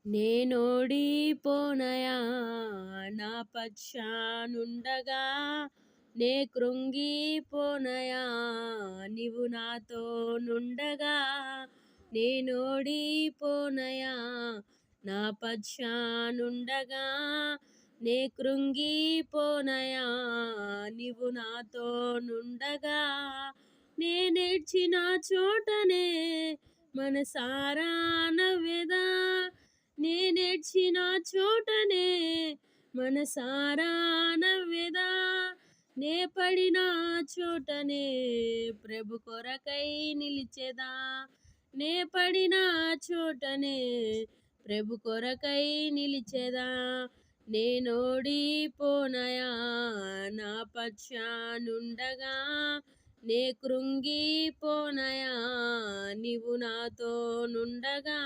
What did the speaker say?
నేనోడిపోనయా నా పక్షానుండగా, నే కృంగిపోనయా నీవు నాతో నుండగా. నేనోడిపోనయా నా పక్షానుండగా, నే కృంగిపోనయా నీవు నాతో నుండగా. నేనేడ్చిన చోటనే మనసారా నవ్వెదా, నేనేడ్చిన చోటనే మనసారా నవ్వెదా. నే పడిన చోటనే ప్రభు కొరకై నిలిచెదా, నే పడిన చోటనే ప్రభు కొరకై నిలిచెదా. నేనోడిపోనయా నా పక్షానుండగా, నే కృంగిపోనయా నీవు నాతో నుండగా.